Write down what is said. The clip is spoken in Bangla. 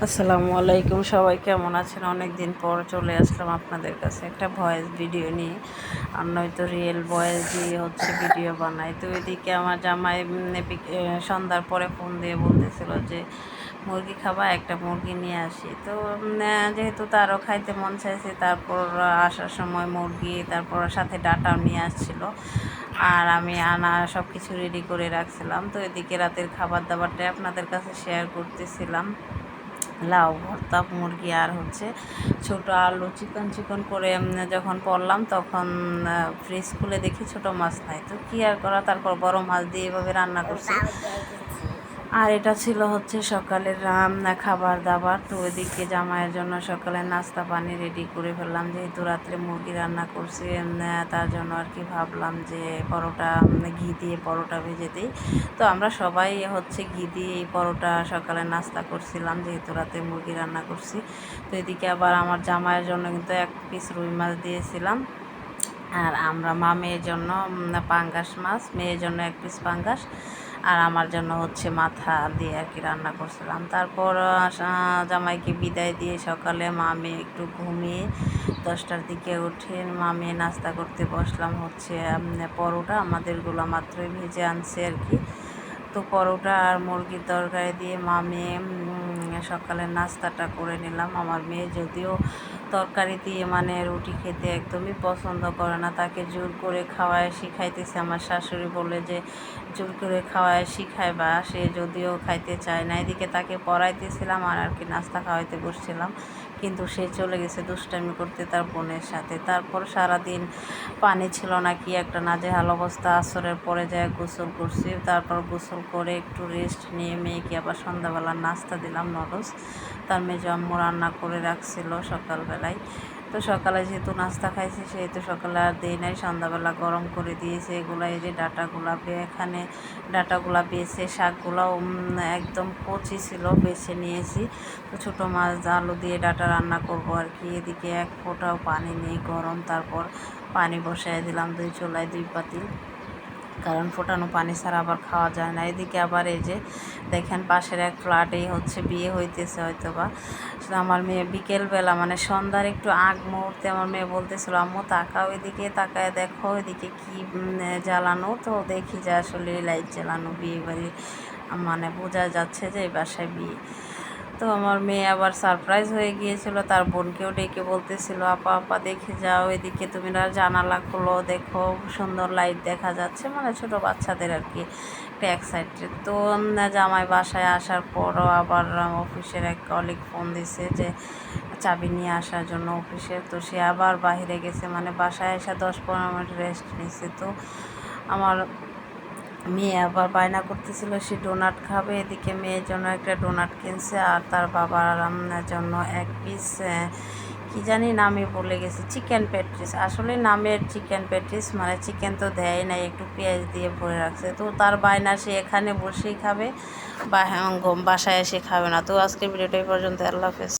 আসসালামু আলাইকুম, সবাই কেমন আছেন? অনেক দিন পর চলে আসলাম আপনাদের কাছে একটা ভয়েস ভিডিও নিয়ে। আর নয়তো রিয়েল ভয়েস দিয়ে ভিডিও বানাই। তো এদিকে আমার জামাই সন্ধ্যার পরে ফোন দিয়ে বলতেছিল যে মুরগি খাবা, একটা মুরগি নিয়ে আসি। তো যেহেতু তারও খাইতে মন চাইছে, তারপর আসার সময় মুরগি, তারপর সাথে ডাটাও নিয়ে আসছিল। আর আমি সব কিছু রেডি করে রাখছিলাম। তো এদিকে রাতের খাবার দাবারটাই আপনাদের কাছে শেয়ার করতেছিলাম। লাউ ভর্তা, মুরগি আর ছোট আলু চিকন চিকন করে যখন পড়লাম তখন ফ্রিজ খুলে দেখি ছোট মাছ নাই। তো কী আর করা, তারপর বড় মাছ দিয়ে এভাবে রান্না করছি। আর এটা ছিল সকালের খাবার দাবার। তো ওইদিকে জামাইয়ের জন্য সকালে নাস্তা পানি রেডি করে ফেললাম, যেহেতু রাত্রে মুরগি রান্না করছি। তার জন্য আর কি ভাবলাম যে পরোটা, ঘি দিয়ে পরোটা ভেজে দিই। তো আমরা সবাই ঘি দিয়ে এই পরোটা সকালে নাস্তা করছিলাম, যেহেতু রাতে মুরগি রান্না করছি। তো এদিকে আবার আমার জামাইয়ের জন্য কিন্তু 1 পিস রুই মাছ দিয়েছিলাম। আর আমরা মেয়ের জন্য পাঙ্গাস মাছ, মেয়ের জন্য 1 পিস পাঙ্গাস, আর আমার জন্য মাথা দিয়ে আর কি রান্না করছিলাম। তারপর জামাইকে বিদায় দিয়ে সকালে মেয়ে একটু ঘুমিয়ে 10টার দিকে উঠে মেয়ে নাস্তা করতে বসলাম। পরোটা আমাদেরগুলো মাত্রই ভেজে আনছে আর কি। তো পরোটা আর মুরগির তরকারি দিয়ে মেয়ে সকালের নাস্তাটা করে নিলাম। আমার মেয়ে যদিও তরকারি দিয়ে রুটি খেতে একদমই পছন্দ করে না, তাকে জোর করে খাওয়ায় শিখাইতেছে। আমার শাশুড়ি বলে যে জোর করে খাওয়ায় শিখাইবা, সে যদিও খাইতে চায় না। এদিকে তাকে পড়াইতেছিলাম আর কি নাস্তা খাওয়াইতে বসছিলাম, কিন্তু সে চলে গেছে দুষ্টামি করতে তার বোনের সাথে। তারপর সারাদিন পানি ছিল না, কি একটা নাজেহাল অবস্থা। আসরের পরে যায় গোসল করছি, তারপর গোসল করে একটু রেস্ট নিয়ে মেয়েকে আবার সন্ধ্যাবেলা নাস্তা দিলাম নুডলস। তার মেজো আম্মু রান্না করে রাখছিল সকালবেলায়। তো সকালে যেহেতু নাস্তা খাইছি, সেহেতু সকালে আর দিই নাই, সন্ধ্যাবেলা গরম করে দিয়েছে এগুলো। এই যে ডাটাগুলা এখানে ডাটাগুলা বেছে, শাকগুলাও একদম কচি ছিল, বেছে নিয়েছি। তো ছোটো মাছ আলু দিয়ে ডাটা রান্না করব আর কি। এদিকে 1 ফোঁটাও পানি নেই, গরম। তারপর পানি বসায় দিলাম 2 চুলায় 2 পাতিল, কারণ ফোটানো পানি ছাড়া আবার খাওয়া যায় না। এদিকে আবার এই যে দেখেন পাশের এক ফ্ল্যাটেই বিয়ে হইতেছে হয়তোবা। আমার মেয়ে বিকেলবেলা সন্ধ্যার একটু আগ মুহূর্তে আমার মেয়ে বলতেছিল, আম্মু তাকাও এদিকে, তাকায় দেখো এদিকে কি জ্বালানো। তো দেখি যে আসলে লাইট জ্বালানো, বিয়ে বাড়ি বোঝা যাচ্ছে যে এই বাসায় বিয়ে। তো আমার মেয়ে আবার সারপ্রাইজ হয়ে গিয়েছিল, তার বোনকেও ডেকে বলতেছিল, আপা আপা দেখে যাও এদিকে, তুমি জানালা খোলো, দেখো সুন্দর লাইট দেখা যাচ্ছে। ছোটো বাচ্চাদের আর কি একটা এক্সাইটেড। তো জামাই বাসায় আসার পরও আবার অফিসের এক কলিগ ফোন দিছে যে চাবি নিয়ে আসার জন্য অফিসের। তো সে আবার বাইরে গেছে, বাসায় এসে 10-15 মিনিট রেস্ট নিছে। তো আমার মেয়ে আবার বায়না করতেছিল সে ডোনাট খাবে। এদিকে মেয়ের জন্য একটা ডোনাট কিনছে, আর তার বাবার জন্য 1 পিস কি জানি নামে বলে গেছে, চিকেন প্যাটিস। আসলে নামের চিকেন প্যাটিস, চিকেন তো দেয় নাই, একটু পেঁয়াজ দিয়ে ভরে রাখছে। তো তার বায়না সে এখানে বসেই খাবে, বাসায় এসে খাবে না। তো আজকের ভিডিওটা এই পর্যন্ত। আল্লাহ হাফেজ।